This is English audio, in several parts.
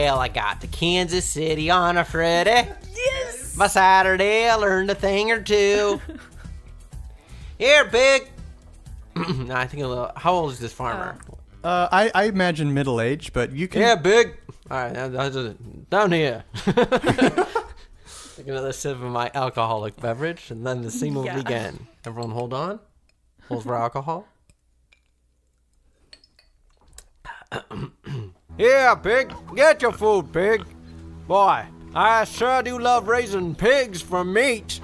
Well, I got to Kansas City on a Friday. Yes! By Saturday, I learned a thing or two. Here, pig. No, I think a little. How old is this farmer? I imagine middle-aged, but you can... Yeah, big. All right, down here. Take another sip of my alcoholic beverage, and then the scene will begin. Everyone hold on. Hold for alcohol. Yeah, pig. Get your food, pig. Boy, I sure do love raising pigs for meat.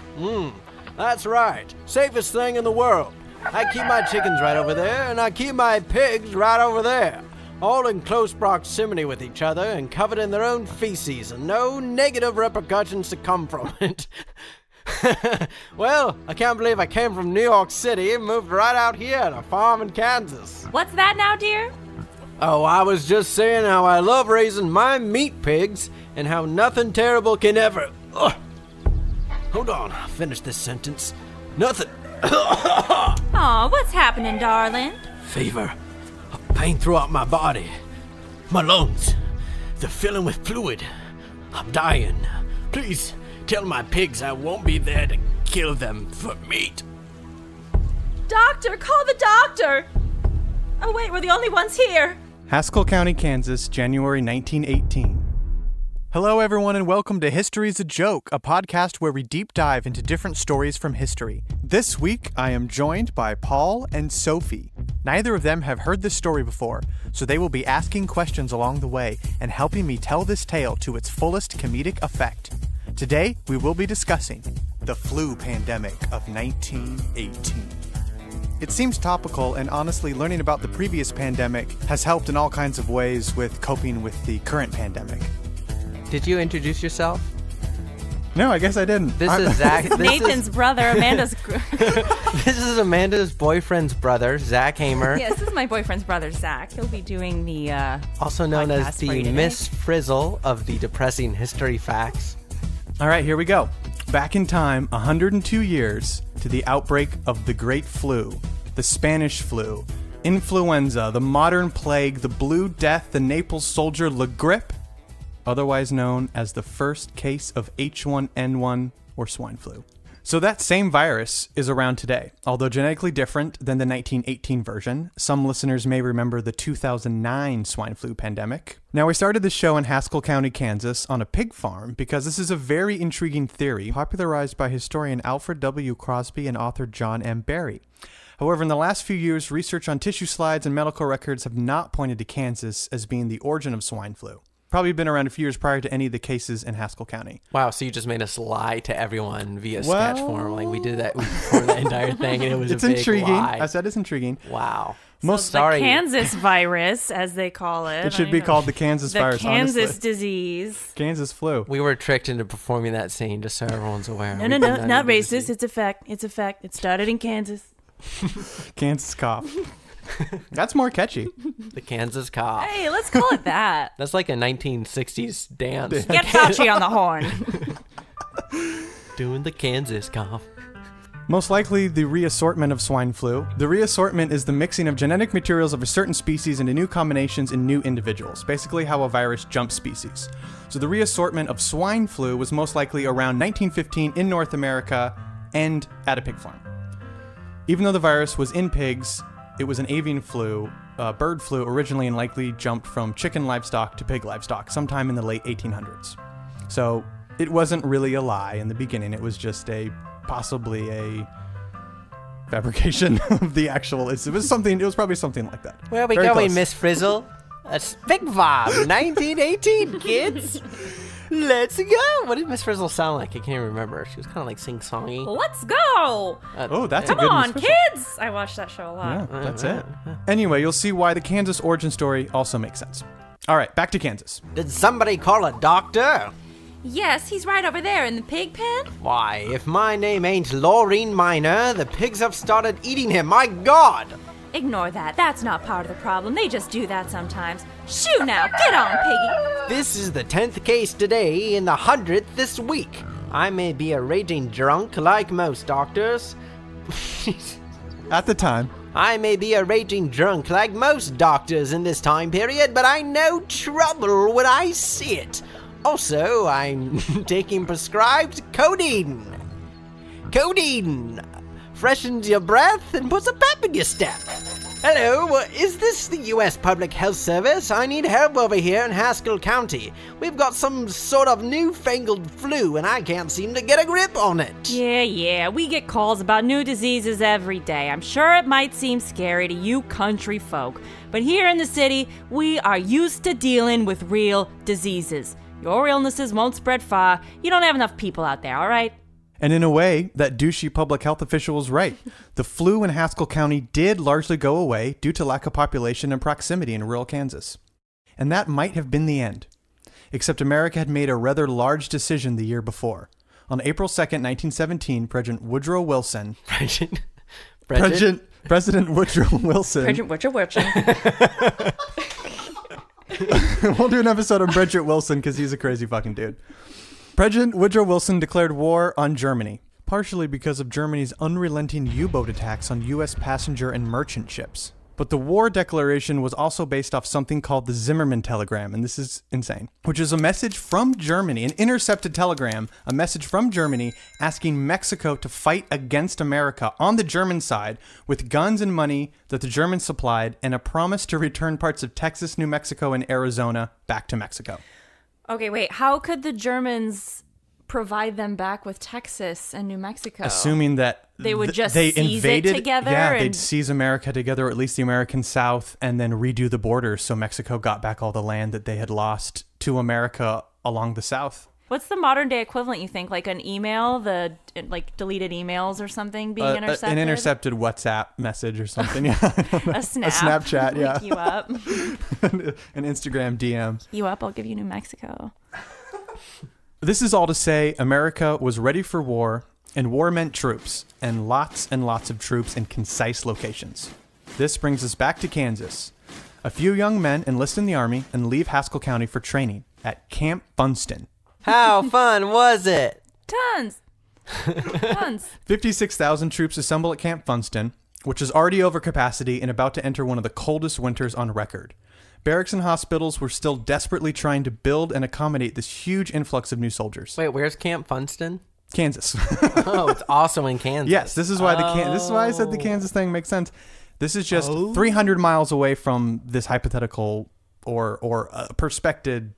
That's right. Safest thing in the world. I keep my chickens right over there, and I keep my pigs right over there. All in close proximity with each other and covered in their own feces, and no negative repercussions to come from it. Well, I can't believe I came from New York City and moved right out here to farm in Kansas. What's that now, dear? Oh, I was just saying how I love raising my meat pigs and how nothing terrible can ever... Hold on, I'll finish this sentence. Nothing... Aw, what's happening, darling? Fever. A pain throughout my body. My lungs. They're filling with fluid. I'm dying. Please tell my pigs I won't be there to kill them for meat. Doctor, call the doctor! Oh wait, we're the only ones here. Haskell County, Kansas, January 1918. Hello, everyone, and welcome to History's a Joke, a podcast where we deep dive into different stories from history. This week, I am joined by Paul and Sophie. Neither of them have heard this story before, so they will be asking questions along the way and helping me tell this tale to its fullest comedic effect. Today, we will be discussing the flu pandemic of 1918. It seems topical, and honestly, learning about the previous pandemic has helped in all kinds of ways with coping with the current pandemic. Did you introduce yourself? No, I guess I didn't. This is Zach. Nathan's brother, Amanda's... This is Amanda's boyfriend's brother, Zach Hamer. Yes, this is my boyfriend's brother, Zach. He'll be doing the, also known as podcast for you the today. Miss Frizzle of the depressing history facts. All right, here we go. Back in time, 102 years to the outbreak of the Great Flu, the Spanish flu, influenza, the modern plague, the Blue Death, the Naples soldier, La Grippe, otherwise known as the first case of H1N1 or swine flu. So that same virus is around today, although genetically different than the 1918 version. Some listeners may remember the 2009 swine flu pandemic. Now, we started this show in Haskell County, Kansas on a pig farm because this is a very intriguing theory popularized by historian Alfred W. Crosby and author John M. Barry. However, in the last few years, research on tissue slides and medical records have not pointed to Kansas as being the origin of swine flu. Probably been around a few years prior to any of the cases in Haskell County. Wow, so you just made us lie to everyone via sketch form. Like, we did that for the entire thing, and it was It's a big intriguing. lie. I said it's intriguing. Wow. The Kansas virus, as they call it. It should be called the Kansas virus, The Kansas honestly. Disease. Kansas flu. We were tricked into performing that scene, just so everyone's aware. No, not racist. It's a fact. It's a fact. It started in Kansas. Kansas cough. That's more catchy. The Kansas cough. Hey, let's call it that. That's like a 1960s dance. Get Fauci on the horn. Doing the Kansas cough. Most likely the reassortment of swine flu. The reassortment is the mixing of genetic materials of a certain species into new combinations in new individuals. Basically how a virus jumps species. So the reassortment of swine flu was most likely around 1915 in North America and at a pig farm. Even though the virus was in pigs, it was an avian flu, bird flu originally, and likely jumped from chicken livestock to pig livestock sometime in the late 1800s. So it wasn't really a lie in the beginning. It was just possibly a fabrication of the actual. It was probably something like that. Where are we Very going, close. Miss Frizzle? That's Big Bob, 1918, kids. Let's go. What did Miss Frizzle sound like? I can't remember. She was kind of like sing-songy. Let's go. Oh, that's Come a good on, Miss Frizzle. kids. I watched that show a lot. Yeah, that's it. Anyway, you'll see why the Kansas origin story also makes sense. All right, back to Kansas. Did somebody call a doctor? Yes, he's right over there in the pig pen. Why, if my name ain't Laureen Minor, the pigs have started eating him. My God! Ignore that. That's not part of the problem. They just do that sometimes. Shoo now. Get on, piggy. This is the 10th case today and the 100th this week. I may be a raging drunk like most doctors. At the time. I may be a raging drunk like most doctors in this time period, but I know trouble when I see it. Also, I'm taking prescribed codeine. Codeine freshens your breath and puts a pep in your step. Hello, is this the U.S. Public Health Service? I need help over here in Haskell County. We've got some sort of newfangled flu and I can't seem to get a grip on it. Yeah, we get calls about new diseases every day. I'm sure it might seem scary to you country folk, but here in the city, we are used to dealing with real diseases. Your illnesses won't spread far. You don't have enough people out there, all right? And in a way, that douchey public health official was right. The flu in Haskell County did largely go away due to lack of population and proximity in rural Kansas. And that might have been the end. Except America had made a rather large decision the year before. On April 2nd, 1917, President Woodrow Wilson... President Woodrow Wilson... President Woodrow Wilson. We'll do an episode on Bridget Wilson because he's a crazy fucking dude. President Woodrow Wilson declared war on Germany, partially because of Germany's unrelenting U-boat attacks on U.S. passenger and merchant ships. But the war declaration was also based off something called the Zimmermann telegram, and this is insane, which is a message from Germany, an intercepted telegram, a message from Germany asking Mexico to fight against America on the German side with guns and money that the Germans supplied and a promise to return parts of Texas, New Mexico, and Arizona back to Mexico. Okay, wait, how could the Germans provide them back with Texas and New Mexico? Assuming that they would just they seize invaded, it together? Yeah, they'd seize America together, or at least the American South, and then redo the borders so Mexico got back all the land that they had lost to America along the South. What's the modern day equivalent, you think? Like an email, like deleted emails or something being intercepted? An intercepted WhatsApp message or something, yeah. A Snapchat, yeah. Look you up. An Instagram DM. You up, I'll give you New Mexico. This is all to say America was ready for war, and war meant troops, and lots of troops in concise locations. This brings us back to Kansas. A few young men enlist in the Army and leave Haskell County for training at Camp Funston. How fun was it? Tons. 56,000 troops assemble at Camp Funston, which is already over capacity and about to enter one of the coldest winters on record. Barracks and hospitals were still desperately trying to build and accommodate this huge influx of new soldiers. Wait, where's Camp Funston? Kansas. Oh, it's also in Kansas. Yes, this is why this is why I said the Kansas thing makes sense. This is just 300 miles away from this hypothetical or prospected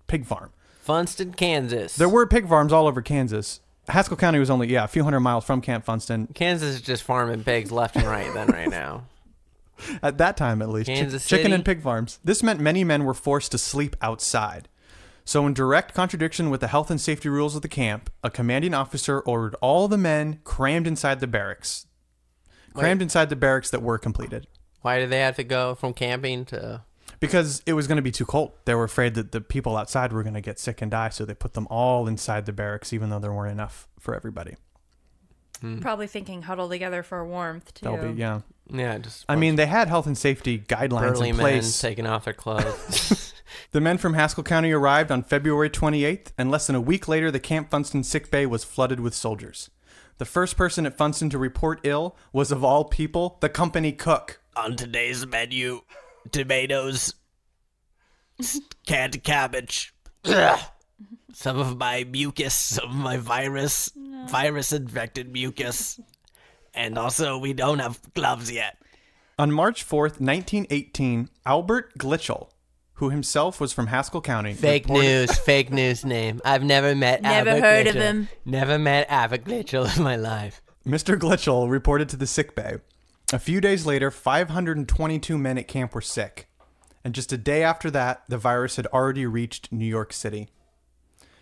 pig farm. Funston, Kansas. There were pig farms all over Kansas. Haskell County was only, a few hundred miles from Camp Funston. Kansas is just farming pigs left and right then right now. At that time, at least. Kansas Chicken City. and pig farms. This meant many men were forced to sleep outside. So in direct contradiction with the health and safety rules of the camp, a commanding officer ordered all the men crammed inside the barracks. Inside the barracks that were completed. Why did they have to go from camping to... Because it was going to be too cold. They were afraid that the people outside were going to get sick and die, so they put them all inside the barracks, even though there weren't enough for everybody. Probably thinking huddle together for warmth, too. They'll be, yeah. Yeah, just... I mean, they had health and safety guidelines burly in place. men taking off their clothes. The men from Haskell County arrived on February 28th, and less than a week later, the Camp Funston sick bay was flooded with soldiers. The first person at Funston to report ill was, of all people, the company cook. On today's menu, tomatoes, canned cabbage, some of my mucus, some of my virus-infected mucus, and also we don't have gloves yet. On March 4th, 1918, Albert Glitchell, who himself was from Haskell County... Fake news name. I've never met Never Albert heard Glitchell. of him. Never met Albert Glitchell in my life. Mr. Glitchell reported to the sick bay. A few days later, 522 men at camp were sick. And just a day after that, the virus had already reached New York City.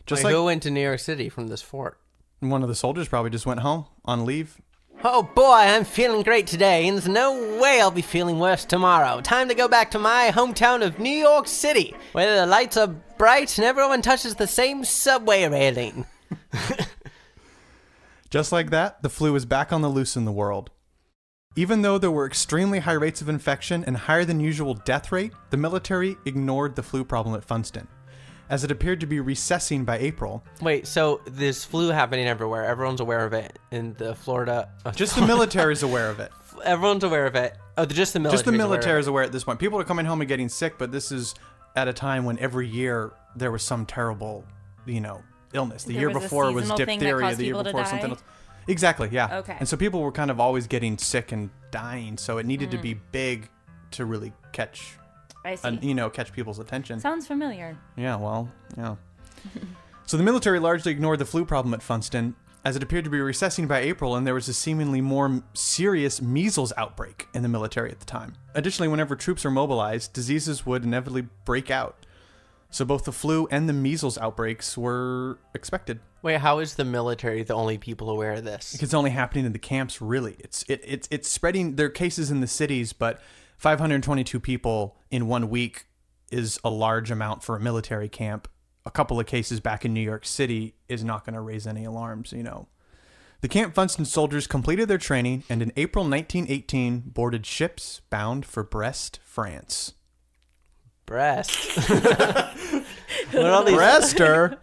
Who went to New York City from this fort? One of the soldiers probably just went home on leave. Oh boy, I'm feeling great today, and there's no way I'll be feeling worse tomorrow. Time to go back to my hometown of New York City, where the lights are bright and everyone touches the same subway railing. Just like that, the flu was back on the loose in the world. Even though there were extremely high rates of infection and higher than usual death rate, the military ignored the flu problem at Funston. as it appeared to be recessing by April. Wait, so this flu happening everywhere. Everyone's aware of it in the Florida. Just the military is aware of it. Everyone's aware of it. Oh, just the military. Just the military is aware at this point. People are coming home and getting sick, but this is at a time when every year there was some terrible, illness. The year before was diphtheria. The year before something else. Exactly, yeah. Okay. And so people were kind of always getting sick and dying, so it needed to be big to really catch, catch people's attention. Sounds familiar. Yeah, well, yeah. So the military largely ignored the flu problem at Funston, as it appeared to be recessing by April, and there was a seemingly more serious measles outbreak in the military at the time. Additionally, whenever troops are mobilized, diseases would inevitably break out. So both the flu and the measles outbreaks were expected. Wait, how is the military the only people aware of this? It's only happening in the camps, really. It's spreading. There are cases in the cities, but 522 people in 1 week is a large amount for a military camp. A couple of cases back in New York City is not going to raise any alarms, The Camp Funston soldiers completed their training and in April 1918 boarded ships bound for Brest, France. Brest? What are all these? Brester?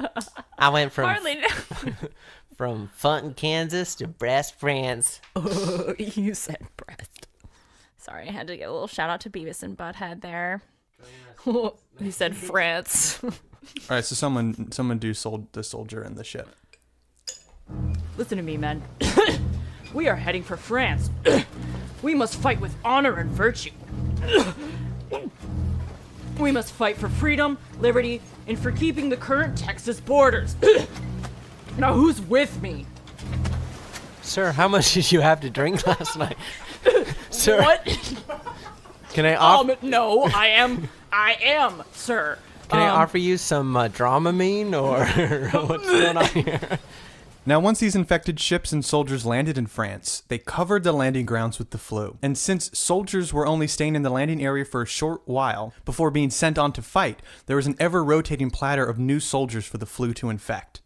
I went from Hardly. from Funton, Kansas to Brest, France. Oh, you said Brest. Sorry, I had to get a little shout out to Beavis and Butthead there. You said France. All right, so someone do the soldier and the ship. Listen to me, men. We are heading for France. We must fight with honor and virtue. We must fight for freedom, liberty, and for keeping the current Texas borders. Now, who's with me? Sir, how much did you have to drink last night? Sir, What? can I offer? No, I am, sir. Can I offer you some Dramamine or what's going on here? Now, once these infected ships and soldiers landed in France, they covered the landing grounds with the flu. And since soldiers were only staying in the landing area for a short while before being sent on to fight, there was an ever-rotating platter of new soldiers for the flu to infect.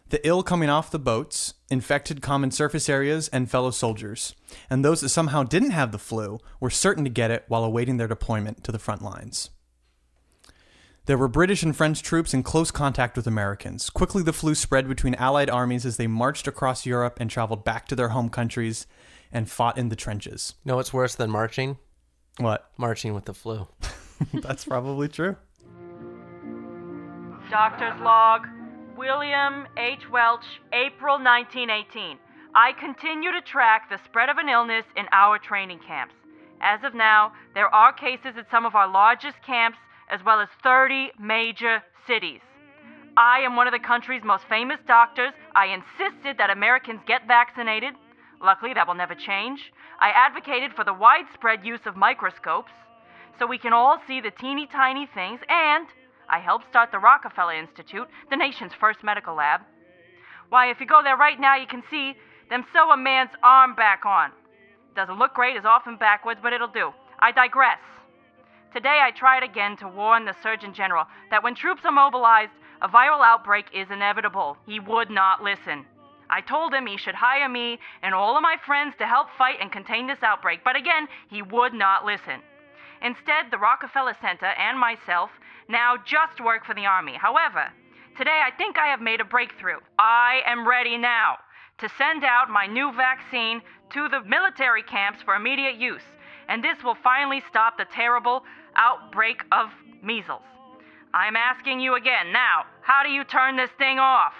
The ill coming off the boats infected common surface areas and fellow soldiers, and those that somehow didn't have the flu were certain to get it while awaiting their deployment to the front lines. There were British and French troops in close contact with Americans. Quickly, the flu spread between Allied armies as they marched across Europe and traveled back to their home countries and fought in the trenches. No, it's worse than marching. What? Marching with the flu. That's probably true. Doctor's log. William H. Welch, April 1918. I continue to track the spread of an illness in our training camps. As of now, there are cases at some of our largest camps, as well as 30 major cities. I am one of the country's most famous doctors. I insisted that Americans get vaccinated. Luckily, that will never change. I advocated for the widespread use of microscopes so we can all see the teeny tiny things, and I helped start the Rockefeller Institute, the nation's first medical lab. Why, if you go there right now, you can see them sew a man's arm back on. Doesn't look great, is often backwards, but it'll do. I digress. Today I tried again to warn the Surgeon General that when troops are mobilized, a viral outbreak is inevitable. He would not listen. I told him he should hire me and all of my friends to help fight and contain this outbreak, but again, he would not listen. Instead, the Rockefeller Center and myself now just work for the Army. However, today I think I have made a breakthrough. I am ready now to send out my new vaccine to the military camps for immediate use, and this will finally stop the terrible outbreak of measles. I'm asking you again now, how do you turn this thing off?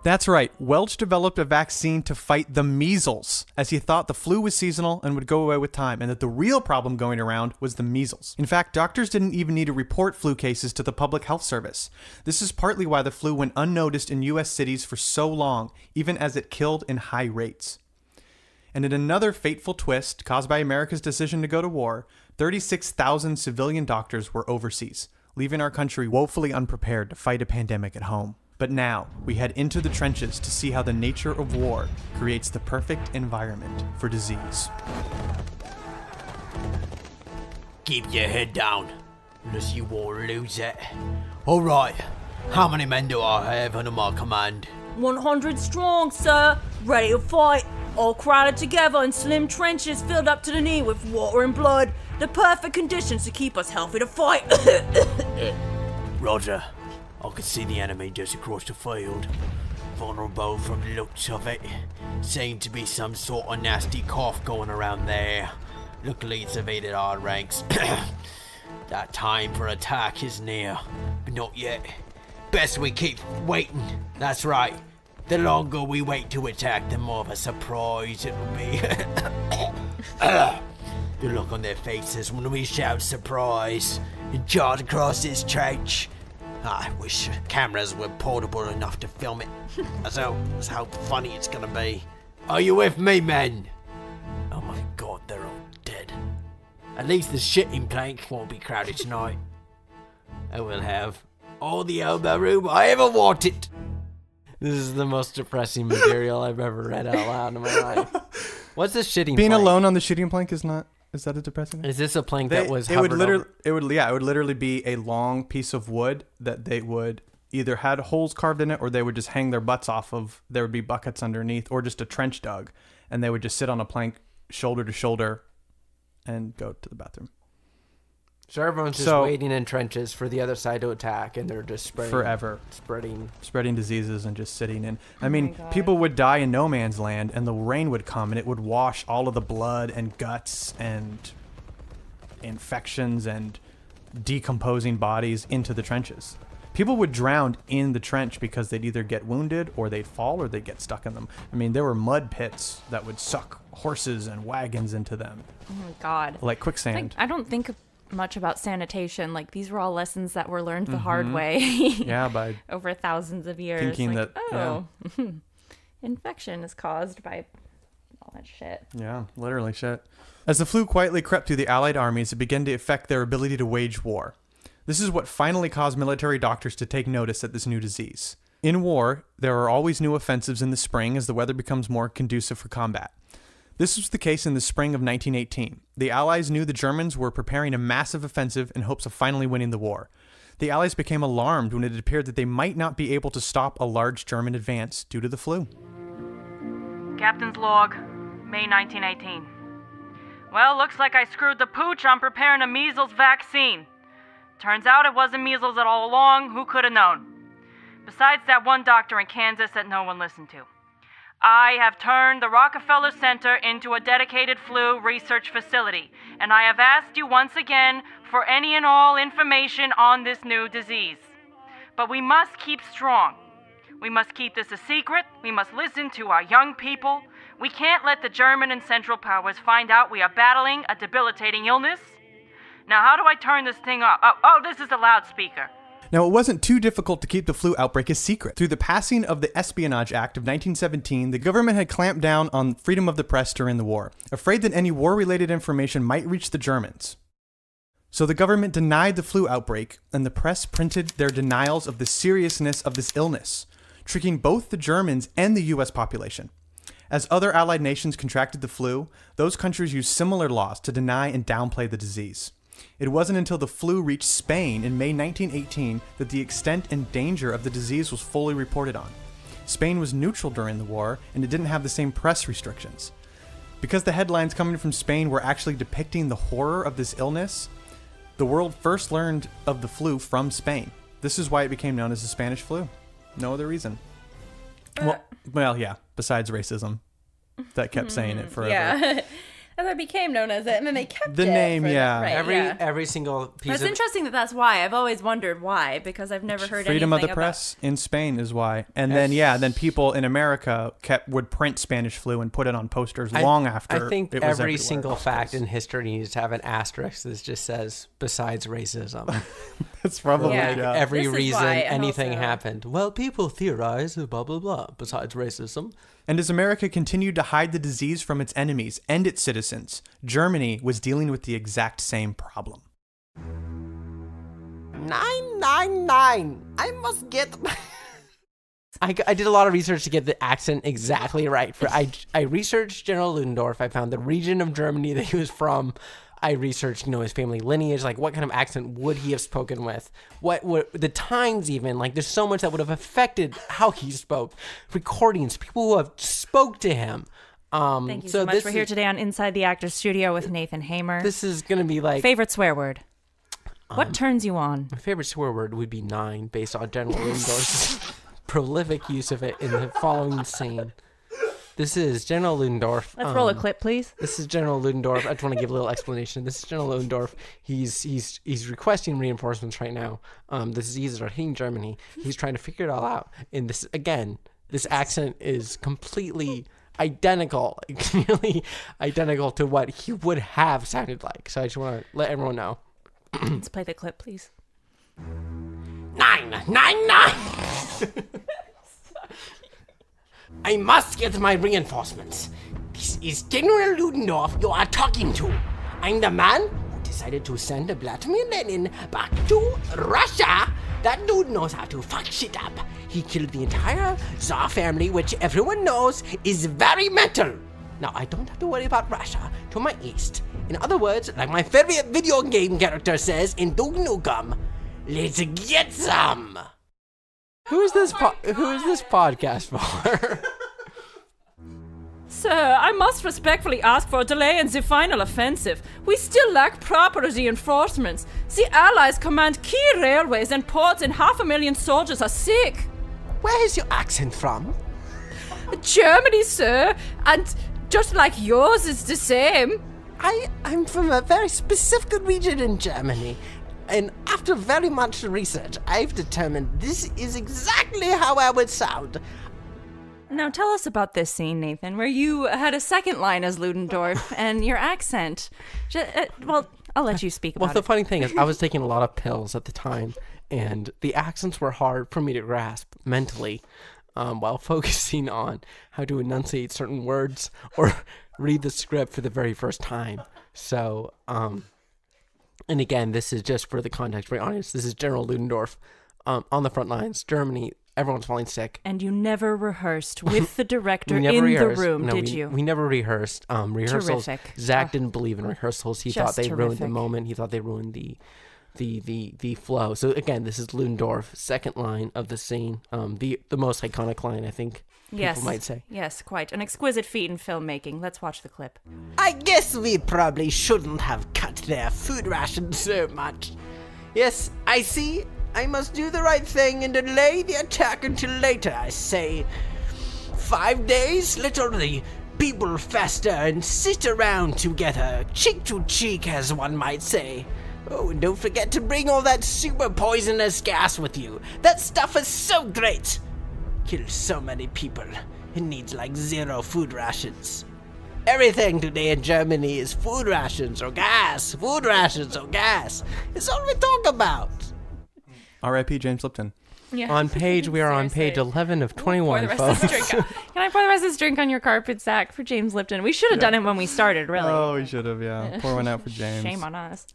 That's right. Welch developed a vaccine to fight the measles, as he thought the flu was seasonal and would go away with time, and that the real problem going around was the measles. In fact, doctors didn't even need to report flu cases to the Public Health Service. This is partly why the flu went unnoticed in U.S. cities for so long, even as it killed in high rates. And in another fateful twist caused by America's decision to go to war, 36,000 civilian doctors were overseas, leaving our country woefully unprepared to fight a pandemic at home. But now, we head into the trenches to see how the nature of war creates the perfect environment for disease. Keep your head down, unless you won't lose it. Alright, how many men do I have under my command? 100 strong, sir. Ready to fight. All crowded together in slim trenches filled up to the knee with water and blood. The perfect conditions to keep us healthy to fight. Roger. I could see the enemy just across the field. Vulnerable from the looks of it. Seemed to be some sort of nasty cough going around there. Luckily it's evaded our ranks. That time for attack is near, but not yet. Best we keep waiting. That's right. The longer we wait to attack, the more of a surprise it will be. The look on their faces when we shout surprise and charge across this trench. I wish cameras were portable enough to film it. That's how funny it's gonna be. Are you with me, men? Oh my god, they're all dead. At least the shitting plank won't be crowded tonight. I will have all the elbow room I ever wanted. This is the most depressing material I've ever read out loud in my life. What's this shitting Being plank? alone on the shitting plank is not. Is that a depressing thing? Is this a plank They- that was it would hovered literally over? it would literally be a long piece of wood that they would either had holes carved in it, or they would just hang their butts off of. There would be buckets underneath, or just a trench dug, and they would just sit on a plank shoulder to shoulder and go to the bathroom So everyone's just waiting in trenches for the other side to attack, and they're just spreading forever, spreading diseases and just sitting in. I mean, people would die in no man's land, and the rain would come and it would wash all of the blood and guts and infections and decomposing bodies into the trenches. People would drown in the trench because they'd either get wounded or they'd fall or they'd get stuck in them. I mean, there were mud pits that would suck horses and wagons into them. Oh my god. Like quicksand. I don't think much about sanitation. Like, these were all lessons that were learned the hard way. Yeah, by over thousands of years. thinking like, that, infection is caused by all that shit. Yeah, literally shit. As the flu quietly crept through the Allied armies, it began to affect their ability to wage war. This is what finally caused military doctors to take notice at this new disease. In war, there are always new offensives in the spring as the weather becomes more conducive for combat. This was the case in the spring of 1918. The Allies knew the Germans were preparing a massive offensive in hopes of finally winning the war. The Allies became alarmed when it appeared that they might not be able to stop a large German advance due to the flu. Captain's log, May 1918. Well, looks like I screwed the pooch on preparing a measles vaccine. Turns out it wasn't measles at all along. Who could have known? Besides that one doctor in Kansas that no one listened to. I have turned the Rockefeller Center into a dedicated flu research facility, and I have asked you once again for any and all information on this new disease. But we must keep strong. We must keep this a secret. We must listen to our young people. We can't let the German and Central Powers find out we are battling a debilitating illness. Now, how do I turn this thing off? Oh, this is the loudspeaker. Now, it wasn't too difficult to keep the flu outbreak a secret. Through the passing of the Espionage Act of 1917, the government had clamped down on freedom of the press during the war, afraid that any war-related information might reach the Germans. So the government denied the flu outbreak, and the press printed their denials of the seriousness of this illness, tricking both the Germans and the U.S. population. As other Allied nations contracted the flu, those countries used similar laws to deny and downplay the disease. It wasn't until the flu reached Spain in May 1918 that the extent and danger of the disease was fully reported on. Spain was neutral during the war, and it didn't have the same press restrictions. Because the headlines coming from Spain were actually depicting the horror of this illness, the world first learned of the flu from Spain. This is why it became known as the Spanish flu. No other reason. Well, yeah, besides racism that kept saying it forever. Yeah. And it became known as it, and then they kept the name, yeah. Right, Every single piece That's of... interesting that's why. I've always wondered why, because I've never heard Freedom of anything the press in Spain is why. And then people in America would print Spanish flu and put it on posters long after I think it was every everywhere. single fact in history needs to have an asterisk that just says, besides racism. That's probably Yeah. Every This is reason why, and anything also- happened. Well, people theorize, blah, blah, blah, besides racism. And as America continued to hide the disease from its enemies and its citizens, Germany was dealing with the exact same problem. 999. I must get... I did a lot of research to get the accent exactly right. I researched General Ludendorff. I found the region of Germany that he was from. I researched, his family lineage, like what kind of accent would he have spoken with? What the times even, like there's so much that would have affected how he spoke. Recordings, people who have spoke to him. Thank you so much. We're here today on Inside the Actors Studio with Nathan Hamer. This is going to be like... Favorite swear word? What turns you on? My favorite swear word would be 9, based on General Ludendorff's prolific use of it in the following scene. This is General Ludendorff. Let's roll a clip, please. This is General Ludendorff. I just want to give a little explanation. This is General Ludendorff. He's requesting reinforcements right now. The diseases are hitting Germany. He's trying to figure it all out. And this accent is completely identical, nearly identical to what he would have sounded like. So I just want to let everyone know. Let's play the clip, please. 9. I must get my reinforcements. This is General Ludendorff you are talking to. I'm the man who decided to send Vladimir Lenin back to Russia. That dude knows how to fuck shit up. He killed the entire Tsar family, which everyone knows is very mental. Now, I don't have to worry about Russia to my east. In other words, like my favorite video game character says in Duke Nukem, let's get some. Who is this podcast for? Sir, I must respectfully ask for a delay in the final offensive. We still lack proper reinforcements. The Allies command key railways and ports, and 500,000 soldiers are sick. Where is your accent from? Germany, sir, and just like yours is the same. I'm from a very specific region in Germany. And after very much research, I've determined this is exactly how I would sound. Now tell us about this scene, Nathan, where you had a second line as Ludendorff and your accent. Well, I'll let you speak about it. Well, the funny thing is, I was taking a lot of pills at the time, and the accents were hard for me to grasp mentally while focusing on how to enunciate certain words or read the script for the very first time. So, and again, this is just for the context for the audience. This is General Ludendorff on the front lines, Germany. Everyone's falling sick. And you never rehearsed with the director in the room, did you? We never rehearsed. Rehearsals. Terrific. Zach didn't believe in rehearsals. He thought they ruined the terrific. moment. He thought they ruined the flow. So again, this is Ludendorff, second line of the scene. The most iconic line, I think. People might say. Yes, quite. An exquisite feat in filmmaking. Let's watch the clip. I guess we probably shouldn't have cut their food rations so much. Yes, I see. I must do the right thing and delay the attack until later, I say. 5 days, literally. People fester and sit around together, cheek to cheek, as one might say. Oh, and don't forget to bring all that super poisonous gas with you. That stuff is so great. Kills so many people. It needs like 0 food rations. Everything today in Germany is food rations or gas. Food rations or gas. It's all we talk about. R.I.P. James Lipton. Yeah. We are on page 11 of 21, folks. Can I pour the rest of this drink on your carpet, Zach, for James Lipton? We should have done it when we started, really. Oh, we should have, yeah. Pour one out for James. Shame on us.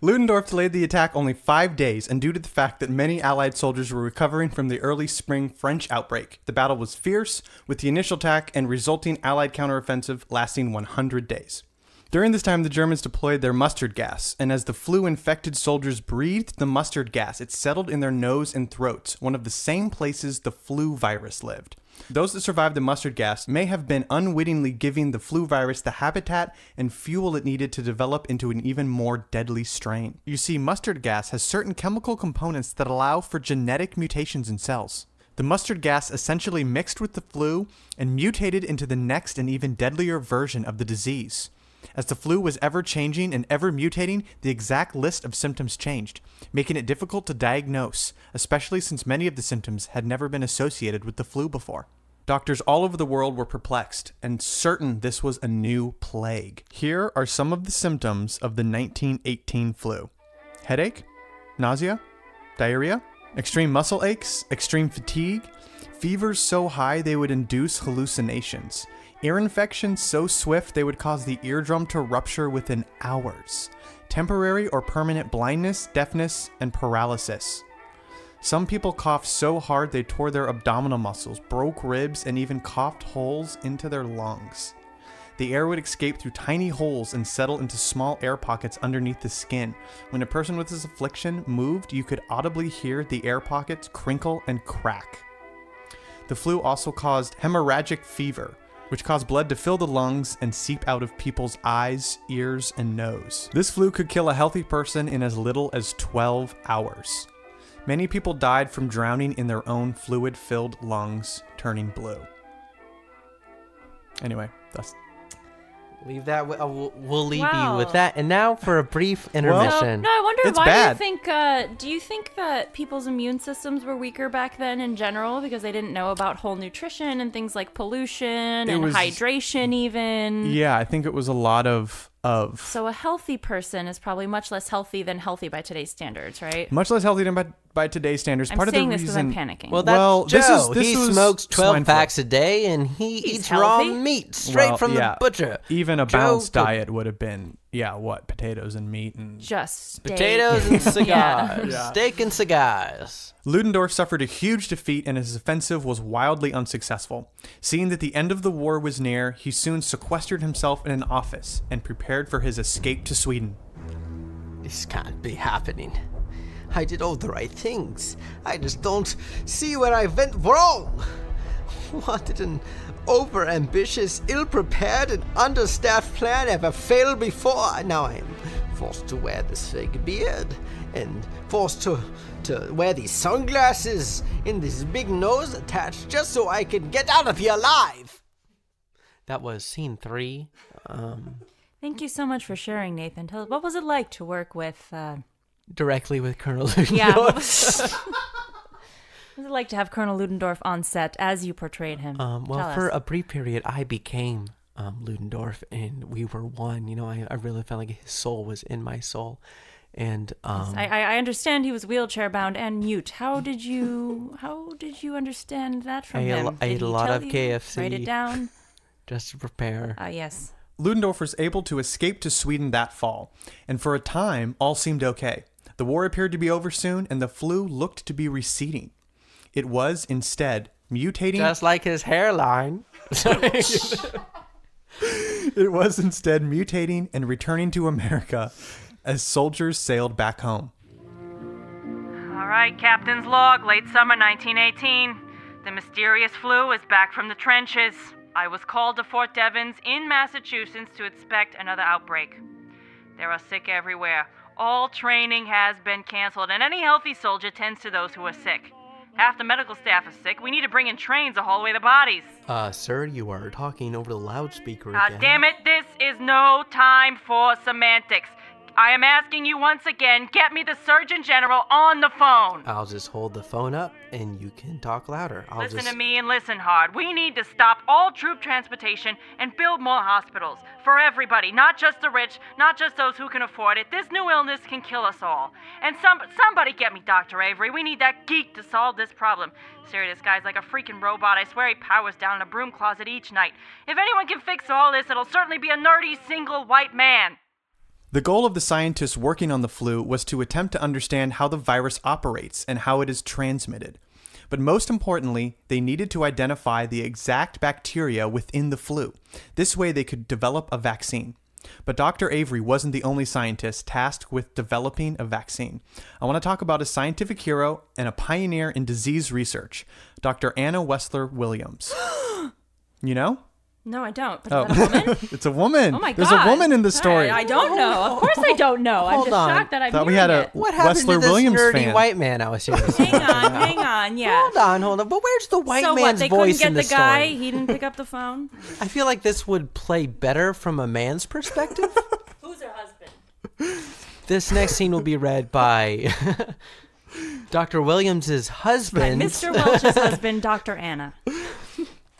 Ludendorff delayed the attack only 5 days, and due to the fact that many Allied soldiers were recovering from the early spring French outbreak, the battle was fierce, with the initial attack and resulting Allied counteroffensive lasting 100 days. During this time, the Germans deployed their mustard gas, and as the flu-infected soldiers breathed the mustard gas, it settled in their nose and throats, one of the same places the flu virus lived. Those that survived the mustard gas may have been unwittingly giving the flu virus the habitat and fuel it needed to develop into an even more deadly strain. You see, mustard gas has certain chemical components that allow for genetic mutations in cells. The mustard gas essentially mixed with the flu and mutated into the next and even deadlier version of the disease. As the flu was ever changing and ever mutating, the exact list of symptoms changed, making it difficult to diagnose, especially since many of the symptoms had never been associated with the flu before. Doctors all over the world were perplexed and certain this was a new plague. Here are some of the symptoms of the 1918 flu. Headache, nausea, diarrhea, extreme muscle aches, extreme fatigue, fevers so high they would induce hallucinations, ear infections so swift they would cause the eardrum to rupture within hours, temporary or permanent blindness, deafness, and paralysis. Some people coughed so hard they tore their abdominal muscles, broke ribs, and even coughed holes into their lungs. The air would escape through tiny holes and settle into small air pockets underneath the skin. When a person with this affliction moved, you could audibly hear the air pockets crinkle and crack. The flu also caused hemorrhagic fever, which caused blood to fill the lungs and seep out of people's eyes, ears, and nose. This flu could kill a healthy person in as little as 12 hours. Many people died from drowning in their own fluid-filled lungs, turning blue. Anyway, that's... Leave that. We'll leave Wow. you with that. And now for a brief intermission. No, I wonder It's why bad. do you think that people's immune systems were weaker back then in general because they didn't know about whole nutrition and things like pollution and hydration even? Yeah, I think it was a lot of So a healthy person is probably much less healthy than healthy by today's standards, right? much less healthy than by today's standards. I'm Part saying of the this because reason... I'm panicking. Well, this Joe. is He was smokes 12 swine flu. packs a day, and he eats raw healthy? meat straight from the butcher. Even a Joe balanced could- diet would have been, potatoes and meat and... just steak. Potatoes and cigars. Yeah. Steak and cigars. Ludendorff suffered a huge defeat and his offensive was wildly unsuccessful. Seeing that the end of the war was near, he soon sequestered himself in an office and prepared for his escape to Sweden. This can't be happening. I did all the right things. I just don't see where I went wrong. What did an over-ambitious, ill-prepared, and understaffed plan ever fail before? Now I am forced to wear this fake beard and forced to wear these sunglasses and this big nose attached just so I can get out of here alive. That was scene 3. Thank you so much for sharing, Nathan. What was it like to work with... Directly with Colonel Ludendorff. Yeah, what was it like to have Colonel Ludendorff on set as you portrayed him? Well, Tell for us. a brief period, I became Ludendorff, and we were one. You know, I really felt like his soul was in my soul. And I understand he was wheelchair bound and mute. How did you understand that from him? I ate a lot of KFC. Write it down. Just to prepare. Yes. Ludendorff was able to escape to Sweden that fall, and for a time, all seemed okay. The war appeared to be over soon, and the flu looked to be receding. It was, instead, mutating... Just like his hairline. It was instead mutating and returning to America as soldiers sailed back home. All right, Captain's log, late summer 1918. The mysterious flu is back from the trenches. I was called to Fort Devens in Massachusetts to inspect another outbreak. There are sick everywhere. All training has been canceled, and any healthy soldier tends to those who are sick. Half the medical staff is sick. We need to bring in trains to haul away the bodies. Sir, you are talking over the loudspeaker again. Damn it, this is no time for semantics. I am asking you once again, get me the Surgeon General on the phone. I'll just hold the phone up, and you can talk louder. Listen to me and listen hard. We need to stop all troop transportation and build more hospitals. For everybody, not just the rich, not just those who can afford it. This new illness can kill us all. And somebody get me Dr. Avery. We need that geek to solve this problem. Seriously, this guy's like a freaking robot. I swear he powers down in a broom closet each night. If anyone can fix all this, it'll certainly be a nerdy single white man. The goal of the scientists working on the flu was to attempt to understand how the virus operates and how it is transmitted. But most importantly, they needed to identify the exact bacteria within the flu. This way they could develop a vaccine. But Dr. Avery wasn't the only scientist tasked with developing a vaccine. I want to talk about a scientific hero and a pioneer in disease research, Dr. Anna Wessler Williams. You know? No, I don't. But is that a woman? It's a woman. Oh my God. There's a woman in the story. I don't know. Of course I don't know. I'm Hold just on. shocked that I'm Thought we hearing had a it. What happened Wessler to this Williams nerdy fan. white man I was hearing? Hang on, yeah. Hold on. But where's the white So what, man's they couldn't voice get in the the guy? story? He didn't pick up the phone? I feel like this would play better from a man's perspective. Who's her husband? This next scene will be read by Dr. Williams's husband. Mr. Welch's husband, Dr. Anna.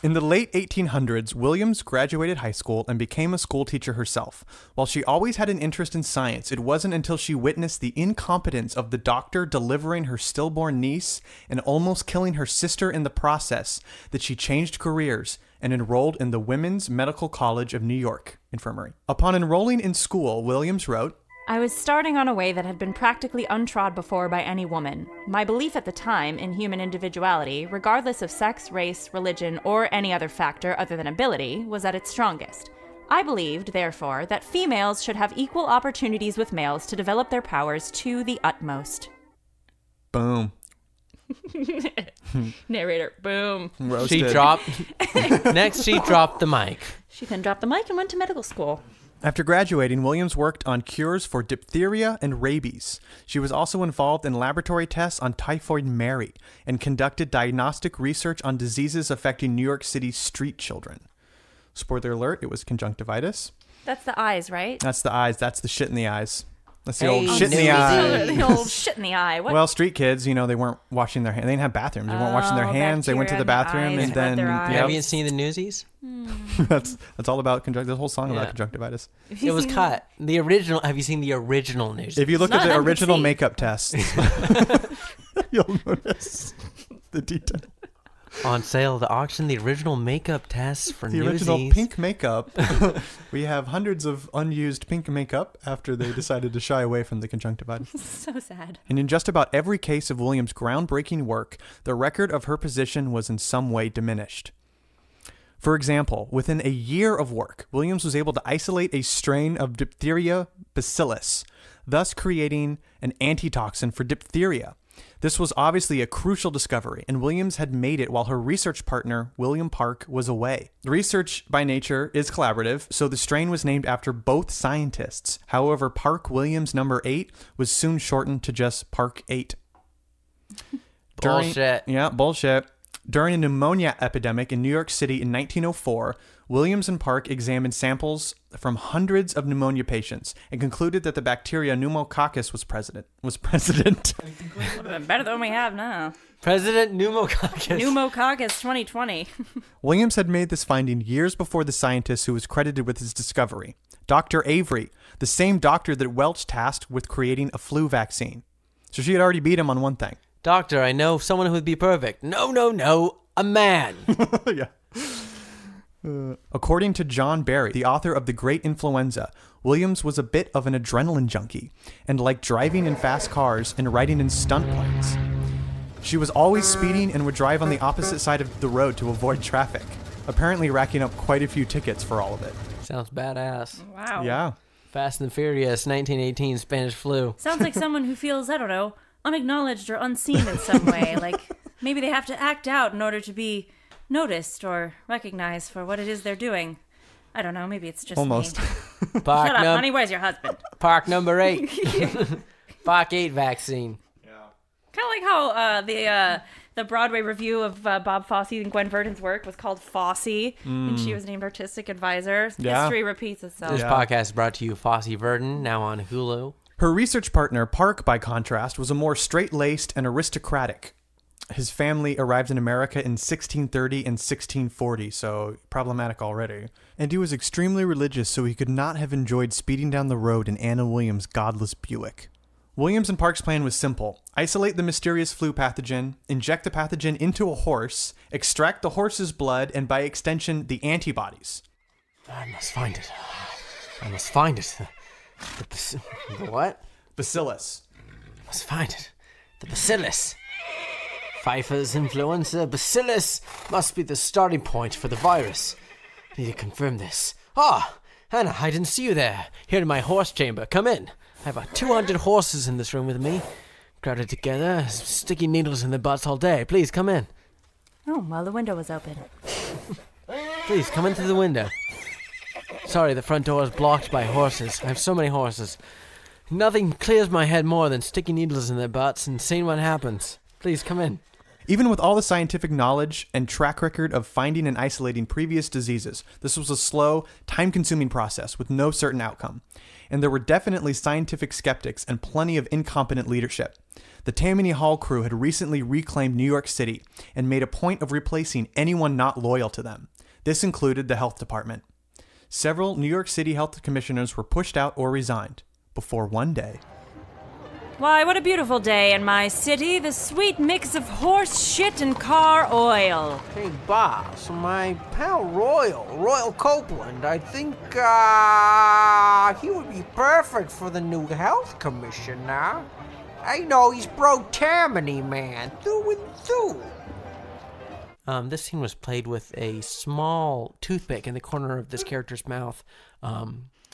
In the late 1800s, Williams graduated high school and became a school teacher herself. While she always had an interest in science, it wasn't until she witnessed the incompetence of the doctor delivering her stillborn niece and almost killing her sister in the process that she changed careers and enrolled in the Women's Medical College of New York Infirmary. Upon enrolling in school, Williams wrote, I was starting on a way that had been practically untrod before by any woman. My belief at the time in human individuality, regardless of sex, race, religion, or any other factor other than ability, was at its strongest. I believed, therefore, that females should have equal opportunities with males to develop their powers to the utmost. boom. Narrator, boom. Roasted. She dropped the mic. She then dropped the mic and went to medical school. After graduating, Williams worked on cures for diphtheria and rabies. She was also involved in laboratory tests on typhoid Mary and conducted diagnostic research on diseases affecting New York City street children. Spoiler alert, it was conjunctivitis. That's the eyes, right? That's the eyes. That's the shit in the eyes. That's the Hey, old shit in the eye. The old shit in the eye. What? Well, street kids, they weren't washing their hands. They didn't have bathrooms. They weren't washing their hands. They went to the bacteria in bathroom the eyes and wet then their eyes. Have you seen the Newsies? that's all about conjunctivitis. The whole song about conjunctivitis. It was cut. The original. Have you seen the original Newsies? If you look None at of the them could original see. makeup tests, you'll notice the detail. On sale at the auction, the original makeup tests for The Newsies. original pink makeup. We have hundreds of unused pink makeup after they decided to shy away from the conjunctivitis. So sad. And in just about every case of Williams' groundbreaking work, the record of her position was in some way diminished. For example, within a year of work, Williams was able to isolate a strain of diphtheria bacillus, thus creating an antitoxin for diphtheria. This was obviously a crucial discovery, and Williams had made it while her research partner, William Park, was away. The research, by nature, is collaborative, so the strain was named after both scientists. However, Park-Williams number 8 was soon shortened to just Park 8. Bullshit. Bullshit. During a pneumonia epidemic in New York City in 1904, Williams and Park examined samples from hundreds of pneumonia patients and concluded that the bacteria pneumococcus was present. Better than we have now. President Pneumococcus. Pneumococcus 2020. Williams had made this finding years before the scientist who was credited with his discovery, Dr. Avery, the same doctor that Welch tasked with creating a flu vaccine. So she had already beat him on one thing. Doctor, I know someone who would be perfect. No, a man. Yeah. According to John Barry, the author of The Great Influenza, Williams was a bit of an adrenaline junkie and liked driving in fast cars and riding in stunt planes. She was always speeding and would drive on the opposite side of the road to avoid traffic, apparently racking up quite a few tickets for all of it. Sounds badass. Wow. Yeah. Fast and Furious, 1918 Spanish flu. Sounds like someone who feels, I don't know, unacknowledged or unseen in some way. Like maybe they have to act out in order to be noticed or recognized for what it is they're doing. I don't know. Maybe it's just Almost. me. Park Shut up, honey. Where's your husband? Park number 8. Park 8 vaccine. Kind of like how the Broadway review of Bob Fosse and Gwen Verdon's work was called Fosse, and she was named artistic advisor. Yeah. History repeats itself. This podcast is brought to you Fosse Verdon, now on Hulu. Her research partner, Park, by contrast, was a more straight-laced and aristocratic. His family arrived in America in 1630 and 1640, so problematic already. And he was extremely religious, so he could not have enjoyed speeding down the road in Anna Williams' godless Buick. Williams and Park's plan was simple. Isolate the mysterious flu pathogen, inject the pathogen into a horse, extract the horse's blood, and by extension, the antibodies. I must find it. The what? Bacillus. I must find it. The bacillus. Pfeiffer's influenza bacillus must be the starting point for the virus. Need to confirm this. Ah, Hannah, I didn't see you there. Here in my horse chamber. Come in. I have 200 horses in this room with me. Crowded together, sticky needles in their butts all day. Please, come in. Oh, well, the window was open. Please, come in through the window. Sorry, the front door is blocked by horses. I have so many horses. Nothing clears my head more than sticky needles in their butts and seeing what happens. Please, come in. Even with all the scientific knowledge and track record of finding and isolating previous diseases, this was a slow, time-consuming process with no certain outcome. And there were definitely scientific skeptics and plenty of incompetent leadership. The Tammany Hall crew had recently reclaimed New York City and made a point of replacing anyone not loyal to them. This included the health department. Several New York City health commissioners were pushed out or resigned before one day. Why, what a beautiful day in my city. The sweet mix of horse shit and car oil. Hey, boss, my pal Royal Copeland, I think, he would be perfect for the new health commissioner. I know he's pro-Tammany, man, through and through. This scene was played with a small toothpick in the corner of this character's mouth.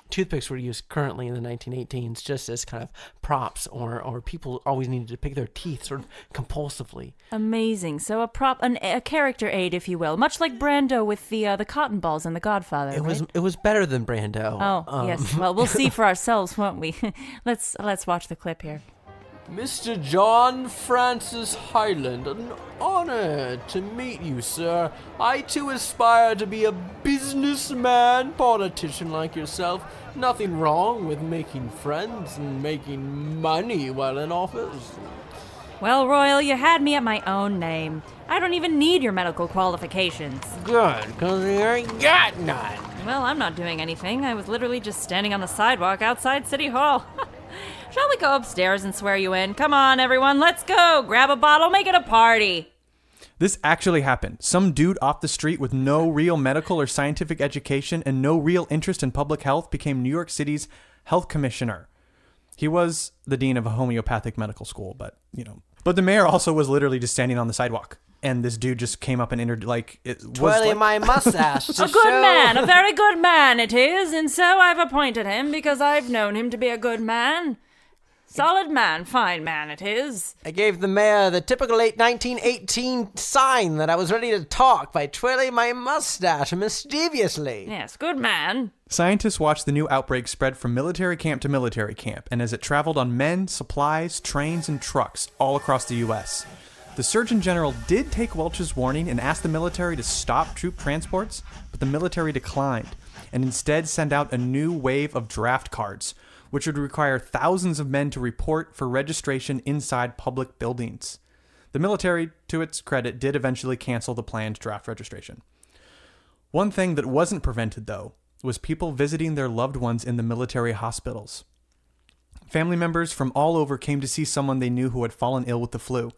toothpicks were used currently in the 1918s just as kind of props, or people always needed to pick their teeth sort of compulsively. Amazing. So a character aid, if you will, much like Brando with the cotton balls in The Godfather. It was better than Brando. Oh, yes. Well, we'll see for ourselves, won't we? Let's watch the clip here. Mr. John Francis Highland, an honor to meet you, sir. I too aspire to be a businessman, politician like yourself. Nothing wrong with making friends and making money while in office. Well, Royal, you had me at my own name. I don't even need your medical qualifications. Good, because you ain't got none. Well, I'm not doing anything. I was literally just standing on the sidewalk outside City Hall. Shall we go upstairs and swear you in? Come on, everyone, let's go. Grab a bottle, make it a party. This actually happened. Some dude off the street with no real medical or scientific education and no real interest in public health became New York City's health commissioner. He was the dean of a homeopathic medical school, but the mayor also was literally just standing on the sidewalk. And this dude just came up and twirling my mustache. A good man, a very good man it is, and so I've appointed him because I've known him to be a good man. Solid man, fine man it is. I gave the mayor the typical 1918 sign that I was ready to talk by twirling my mustache mischievously. Yes, good man. Scientists watched the new outbreak spread from military camp to military camp, and as it traveled on men, supplies, trains, and trucks all across the U.S. The Surgeon General did take Welch's warning and asked the military to stop troop transports, but the military declined, and instead sent out a new wave of draft cards, which would require thousands of men to report for registration inside public buildings. The military, to its credit, did eventually cancel the planned draft registration. One thing that wasn't prevented, though, was people visiting their loved ones in the military hospitals. Family members from all over came to see someone they knew who had fallen ill with the flu,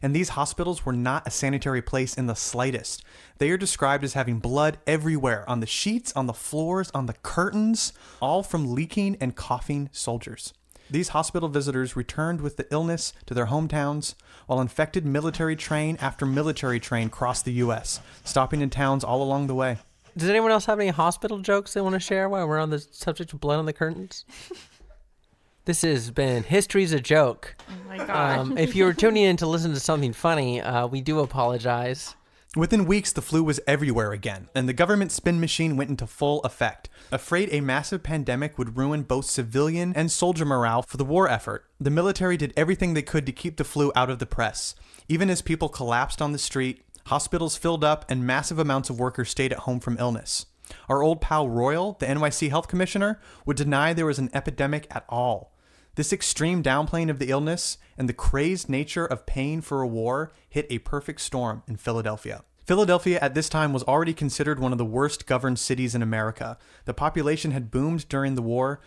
and these hospitals were not a sanitary place in the slightest. They are described as having blood everywhere, on the sheets, on the floors, on the curtains, all from leaking and coughing soldiers. These hospital visitors returned with the illness to their hometowns, while infected military train after military train crossed the U.S., stopping in towns all along the way. Does anyone else have any hospital jokes they want to share while we're on the subject of blood on the curtains? This has been History's a Joke. Oh my God. If you were tuning in to listen to something funny, we do apologize. Within weeks, the flu was everywhere again, and the government spin machine went into full effect. Afraid a massive pandemic would ruin both civilian and soldier morale for the war effort, the military did everything they could to keep the flu out of the press. Even as people collapsed on the street, hospitals filled up, and massive amounts of workers stayed at home from illness. Our old pal Royal, the NYC health commissioner, would deny there was an epidemic at all. This extreme downplaying of the illness and the crazed nature of paying for a war hit a perfect storm in Philadelphia. Philadelphia at this time was already considered one of the worst governed cities in America. The population had boomed during the war,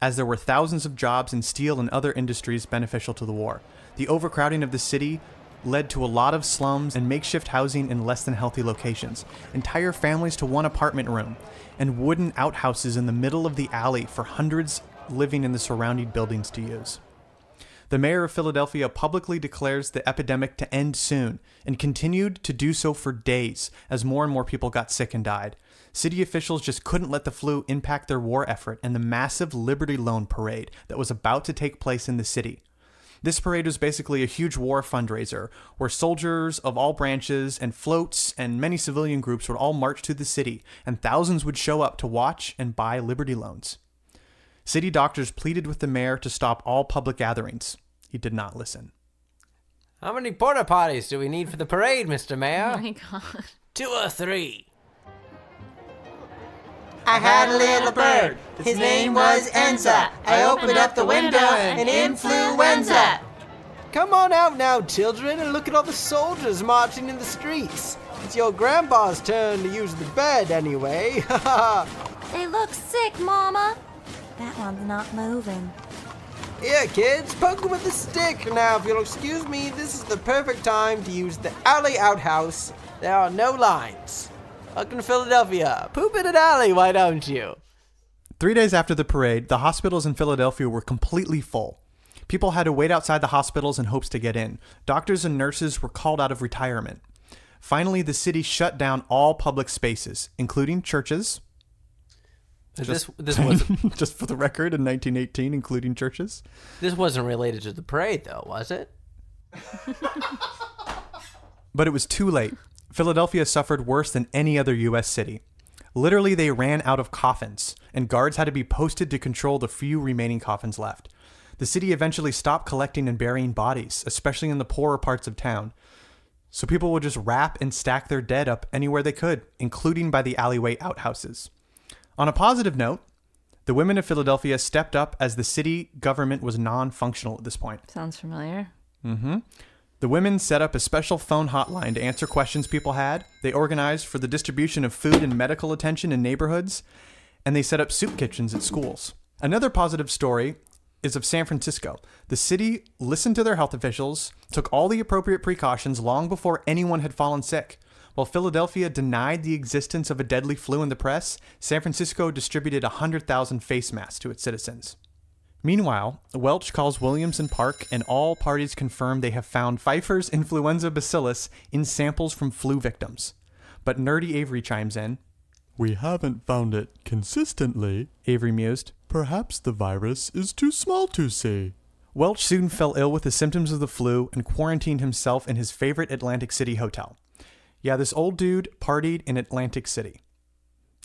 as there were thousands of jobs in steel and other industries beneficial to the war. The overcrowding of the city led to a lot of slums and makeshift housing in less than healthy locations, entire families to one apartment room, and wooden outhouses in the middle of the alley for hundreds living in the surrounding buildings to use. The mayor of Philadelphia publicly declares the epidemic to end soon, and continued to do so for days as more and more people got sick and died. City officials just couldn't let the flu impact their war effort and the massive Liberty Loan parade that was about to take place in the city. This parade was basically a huge war fundraiser, where soldiers of all branches and floats and many civilian groups would all march to the city, and thousands would show up to watch and buy Liberty Loans. City doctors pleaded with the mayor to stop all public gatherings. He did not listen. How many porta potties do we need for the parade, Mr. Mayor? Oh my God. 2 or 3. I had a little bird. His name was Enza. I opened up the window and influenza. Come on out now, children, and look at all the soldiers marching in the streets. It's your grandpa's turn to use the bed anyway. They look sick, Mama. That one's not moving. Here, kids, poke them with the stick. Now, if you'll excuse me, this is the perfect time to use the alley outhouse. There are no lines. Welcome to Philadelphia. Poop in an alley, why don't you? 3 days after the parade, the hospitals in Philadelphia were completely full. People had to wait outside the hospitals in hopes to get in. Doctors and nurses were called out of retirement. Finally, the city shut down all public spaces, including churches. This wasn't Just for the record, in 1918, including churches. this wasn't related to the parade, though, was it? But it was too late. Philadelphia suffered worse than any other U.S. city. Literally, they ran out of coffins, and guards had to be posted to control the few remaining coffins left. The city eventually stopped collecting and burying bodies, especially in the poorer parts of town. So people would just wrap and stack their dead up anywhere they could, including by the alleyway outhouses. On a positive note, the women of Philadelphia stepped up as the city government was non-functional at this point. Sounds familiar. The women set up a special phone hotline to answer questions people had. They organized for the distribution of food and medical attention in neighborhoods, and they set up soup kitchens at schools. Another positive story is of San Francisco. The city listened to their health officials, took all the appropriate precautions long before anyone had fallen sick. While Philadelphia denied the existence of a deadly flu in the press, San Francisco distributed 100,000 face masks to its citizens. Meanwhile, Welch calls Williamson Park, and all parties confirm they have found Pfeiffer's influenza bacillus in samples from flu victims. But nerdy Avery chimes in. We haven't found it consistently, Avery mused. Perhaps the virus is too small to see. Welch soon fell ill with the symptoms of the flu and quarantined himself in his favorite Atlantic City hotel. Yeah, this old dude partied in Atlantic City.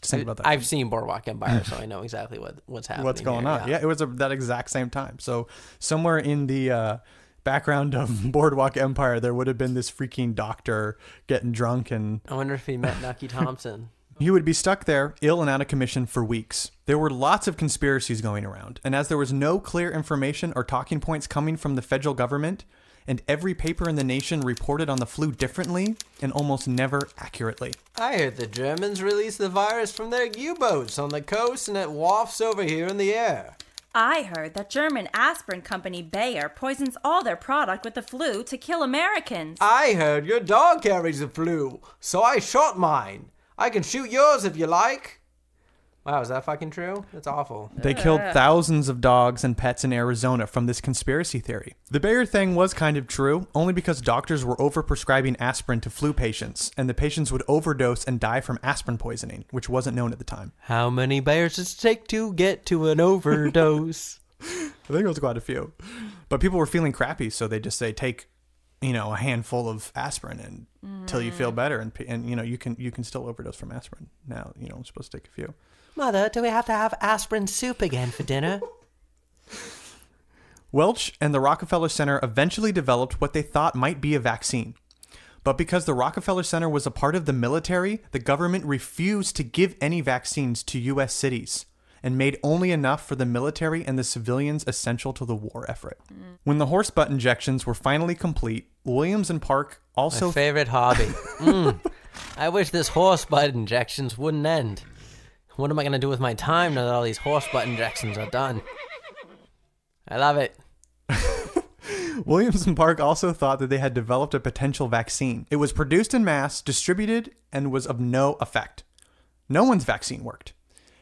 Just think about that. I've seen Boardwalk Empire, so I know exactly what's happening. What's going on? Yeah, it was that exact same time. So somewhere in the background of Boardwalk Empire, there would have been this freaking doctor getting drunk, and I wonder if he met Nucky Thompson. he would be stuck there, ill and out of commission for weeks. There were lots of conspiracies going around, and as there was no clear information or talking points coming from the federal government, and every paper in the nation reported on the flu differently and almost never accurately. I heard the Germans released the virus from their U-boats on the coast and it wafts over here in the air. I heard that German aspirin company Bayer poisons all their product with the flu to kill Americans. I heard your dog carries the flu, so I shot mine. I can shoot yours if you like. Wow, is that fucking true? That's awful. They killed thousands of dogs and pets in Arizona from this conspiracy theory. The Bayer thing was kind of true, only because doctors were overprescribing aspirin to flu patients, and the patients would overdose and die from aspirin poisoning, which wasn't known at the time. How many Bayers does it take to get to an overdose? I think it was quite a few. But people were feeling crappy, so they just say, take, a handful of aspirin and until you feel better, and you can still overdose from aspirin. Now, I'm supposed to take a few. Mother, do we have to have aspirin soup again for dinner? Welch and the Rockefeller Center eventually developed what they thought might be a vaccine. But because the Rockefeller Center was a part of the military, the government refused to give any vaccines to U.S. cities and made only enough for the military and the civilians essential to the war effort. When the horse butt injections were finally complete, Williams and Park also... My favorite hobby. I wish this horse butt injections wouldn't end. What am I going to do with my time now that all these horse butt injections are done? I love it. Williams and Park also thought that they had developed a potential vaccine. It was produced in mass, distributed, and was of no effect. No one's vaccine worked.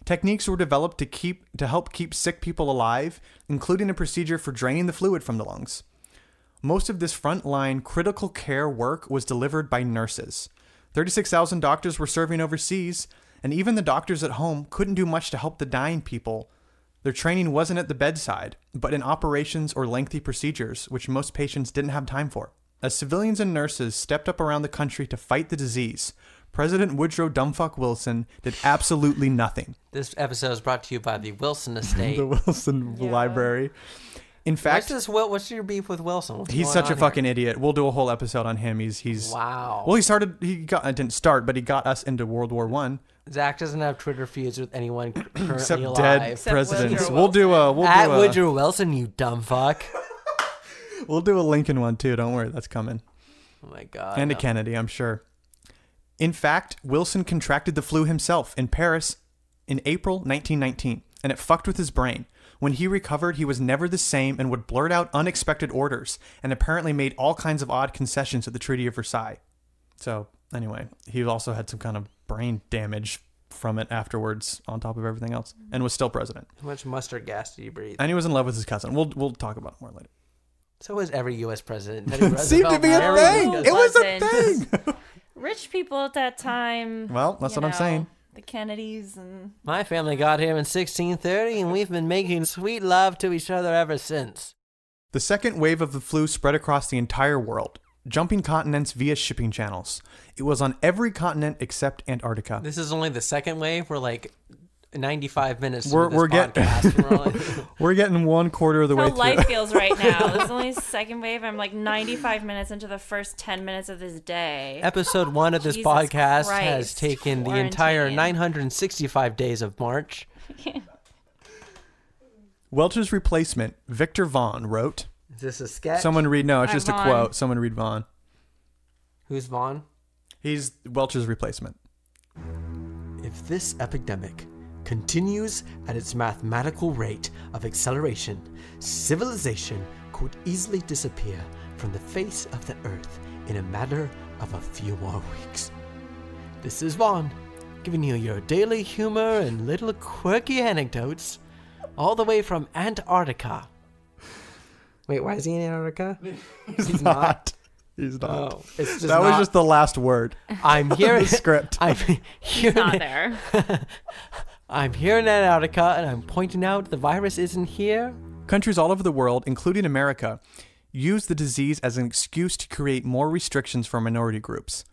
Techniques were developed to help keep sick people alive, including a procedure for draining the fluid from the lungs. Most of this frontline critical care work was delivered by nurses. 36,000 doctors were serving overseas, and even the doctors at home couldn't do much to help the dying people. Their training wasn't at the bedside, but in operations or lengthy procedures, which most patients didn't have time for. As civilians and nurses stepped up around the country to fight the disease, President Woodrow Dumbfuck Wilson did absolutely nothing. This episode is brought to you by the Wilson Estate. The Wilson Library. In fact, what's your beef with Wilson? He's such a fucking idiot. We'll do a whole episode on him. He's wow. Well, I didn't start, but he got us into World War I. Zach doesn't have Twitter feeds with anyone currently Except alive. dead presidents. We'll do Woodrow Wilson, you dumb fuck. We'll do a Lincoln one too. Don't worry, that's coming. Oh my god. And a Kennedy, I'm sure. In fact, Wilson contracted the flu himself in Paris in April 1919, and it fucked with his brain. When he recovered, he was never the same and would blurt out unexpected orders, and apparently made all kinds of odd concessions at the Treaty of Versailles. So, anyway, he also had some kind of brain damage from it afterwards, on top of everything else, and was still president. How much mustard gas did you breathe? And he was in love with his cousin. We'll talk about it more later. So was every U.S. president. It seemed to be a thing. It was a thing. Rich people at that time. Well, that's what I'm saying. the Kennedys and... My family got here in 1630, and we've been making sweet love to each other ever since. The second wave of the flu spread across the entire world, jumping continents via shipping channels. It was on every continent except Antarctica. This is only the second wave. We're like 95 minutes We're into this podcast. We're getting 1/4 of the way How through. life feels right now. This is only the second wave. I'm like 95 minutes into the first 10 minutes of this day. Episode 1 of this Jesus podcast Christ. has taken the entire Quarantine. 965 days of March. Welch's replacement, Victor Vaughn, wrote... Is this a sketch? Someone read... No, it's Hi, just Vaughn. a quote. Someone read Vaughn. Who's Vaughn? He's Welch's replacement. If this epidemic continues at its mathematical rate of acceleration, civilization could easily disappear from the face of the earth in a matter of a few more weeks. This is Vaughn, giving you your daily humor and little quirky anecdotes, all the way from Antarctica. Wait, why is he in Antarctica? He's not. He's not. Oh, it's just that was just the last word. I'm here in the script. I'm here. Not there. I'm here in Antarctica, and I'm pointing out the virus isn't here. Countries all over the world, including America, use the disease as an excuse to create more restrictions for minority groups.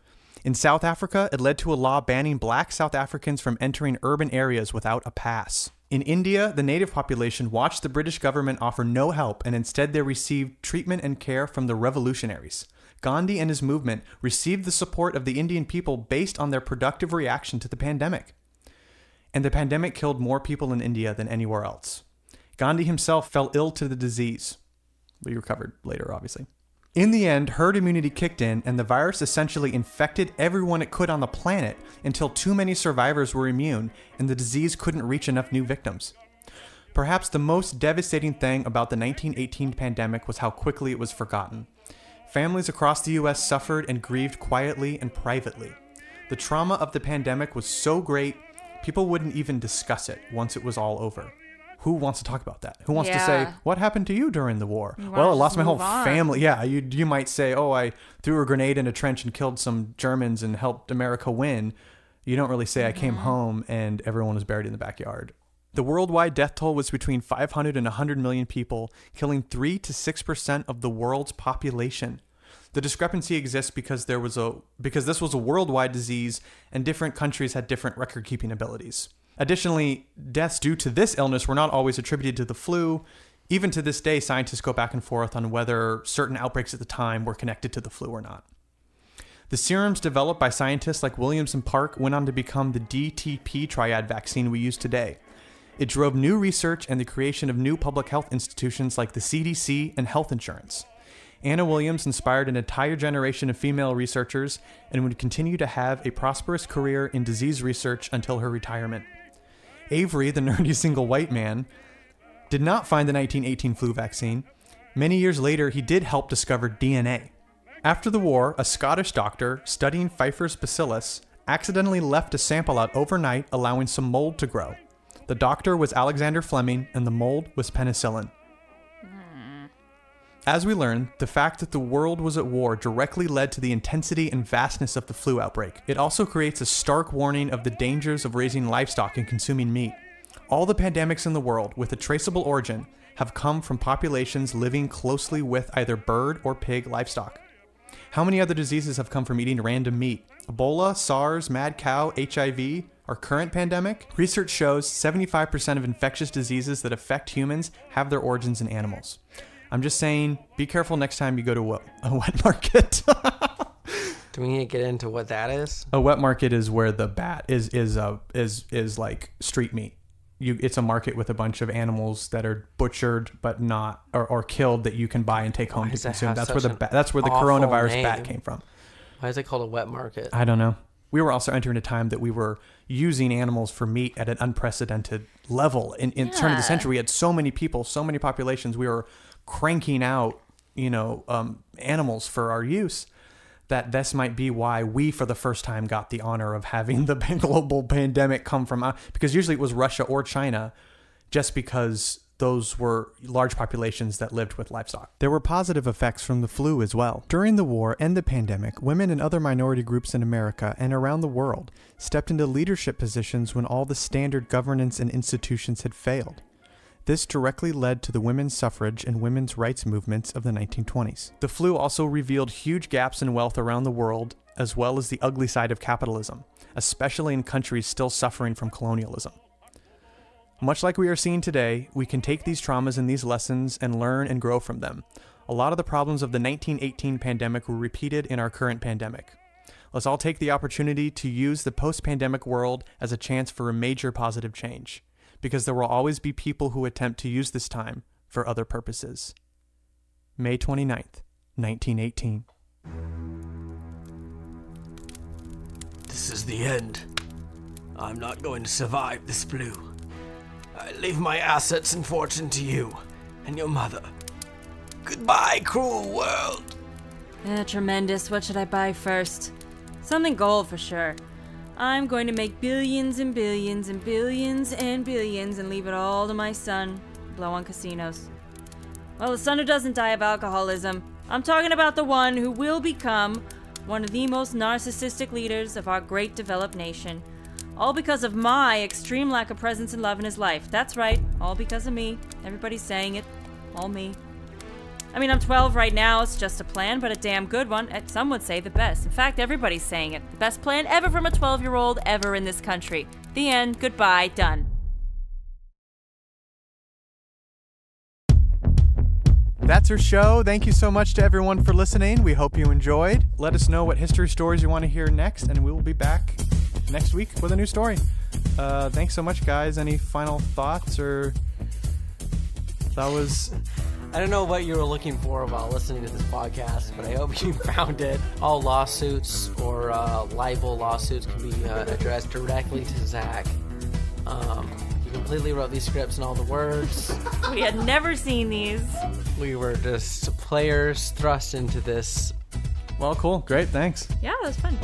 In South Africa, it led to a law banning black South Africans from entering urban areas without a pass. In India, the native population watched the British government offer no help, and instead they received treatment and care from the revolutionaries. Gandhi and his movement received the support of the Indian people based on their productive reaction to the pandemic. And the pandemic killed more people in India than anywhere else. Gandhi himself fell ill to the disease. He recovered later, obviously. In the end, herd immunity kicked in, and the virus essentially infected everyone it could on the planet until too many survivors were immune, and the disease couldn't reach enough new victims. Perhaps the most devastating thing about the 1918 pandemic was how quickly it was forgotten. Families across the U.S. suffered and grieved quietly and privately. The trauma of the pandemic was so great, people wouldn't even discuss it once it was all over. Who wants to talk about that? Who wants to say, what happened to you during the war? Well, I lost my whole family. Yeah, you might say, oh, I threw a grenade in a trench and killed some Germans and helped America win. You don't really say, I came home and everyone was buried in the backyard. The worldwide death toll was between 500 and 100 million people, killing 3 to 6% of the world's population. The discrepancy exists because this was a worldwide disease and different countries had different record-keeping abilities. Additionally, deaths due to this illness were not always attributed to the flu. Even to this day, scientists go back and forth on whether certain outbreaks at the time were connected to the flu or not. The serums developed by scientists like Williams and Park went on to become the DTP triad vaccine we use today. It drove new research and the creation of new public health institutions like the CDC and health insurance. Anna Williams inspired an entire generation of female researchers and would continue to have a prosperous career in disease research until her retirement. Avery, the nerdy single white man, did not find the 1918 flu vaccine. Many years later, he did help discover DNA. After the war, a Scottish doctor studying Pfeiffer's bacillus accidentally left a sample out overnight, allowing some mold to grow. The doctor was Alexander Fleming, and the mold was penicillin. As we learned, the fact that the world was at war directly led to the intensity and vastness of the flu outbreak. It also creates a stark warning of the dangers of raising livestock and consuming meat. All the pandemics in the world with a traceable origin have come from populations living closely with either bird or pig livestock. How many other diseases have come from eating random meat? Ebola, SARS, mad cow, HIV, our current pandemic? Research shows 75% of infectious diseases that affect humans have their origins in animals. I'm just saying, be careful next time you go to a wet market. Do we need to get into what that is? A wet market is where the bat is like street meat. It's a market with a bunch of animals that are butchered but not or killed that you can buy and take home to consume. That's where the coronavirus bat came from. Why is it called a wet market? I don't know. We were also entering a time that we were using animals for meat at an unprecedented level. In turn of the century, we had so many people, so many populations. We were cranking out, animals for our use, that this might be why we, for the first time, got the honor of having the global pandemic come from us. Because usually it was Russia or China, just because those were large populations that lived with livestock. There were positive effects from the flu as well. During the war and the pandemic, women and other minority groups in America and around the world stepped into leadership positions when all the standard governance and institutions had failed. This directly led to the women's suffrage and women's rights movements of the 1920s. The flu also revealed huge gaps in wealth around the world, as well as the ugly side of capitalism, especially in countries still suffering from colonialism. Much like we are seeing today, we can take these traumas and these lessons and learn and grow from them. A lot of the problems of the 1918 pandemic were repeated in our current pandemic. Let's all take the opportunity to use the post-pandemic world as a chance for a major positive change, because there will always be people who attempt to use this time for other purposes. May 29th, 1918. This is the end. I'm not going to survive this flu. I leave my assets and fortune to you and your mother. Goodbye, cruel world. Tremendous. What should I buy first? Something gold for sure. I'm going to make billions and billions and billions and billions and leave it all to my son. Blow on casinos. Well, the son who doesn't die of alcoholism. I'm talking about the one who will become one of the most narcissistic leaders of our great developed nation. All because of my extreme lack of presence and love in his life. That's right, all because of me. Everybody's saying it. All me. I mean, I'm 12 right now, it's just a plan, but a damn good one. Some would say the best. In fact, everybody's saying it. The best plan ever from a 12-year-old ever in this country. The end. Goodbye. Done. That's our show. Thank you so much to everyone for listening. We hope you enjoyed. Let us know what history stories you want to hear next, and we will be back next week with a new story. Thanks so much, guys. Any final thoughts, or that was... I don't know what you were looking for while listening to this podcast, but I hope you found it. All lawsuits or libel lawsuits can be addressed directly to Zach. He completely wrote these scripts and all the words. We had never seen these. We were just players thrust into this. Well, cool. Great. Thanks. Yeah, that was fun.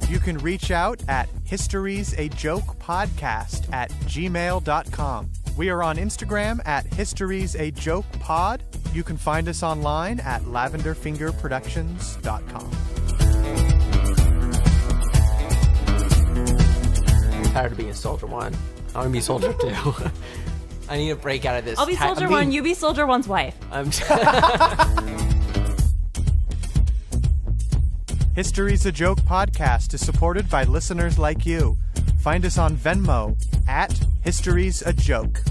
You can reach out at historysajokepodcast@gmail.com. We are on Instagram at historysajokepod. You can find us online at lavenderfingerproductions.com. I'm tired of being Soldier 1. I want to be Soldier 2. I need to break out of this. I'll be Soldier 1, you be Soldier 1's wife. History's a Joke podcast is supported by listeners like you. Find us on Venmo at History's a Joke.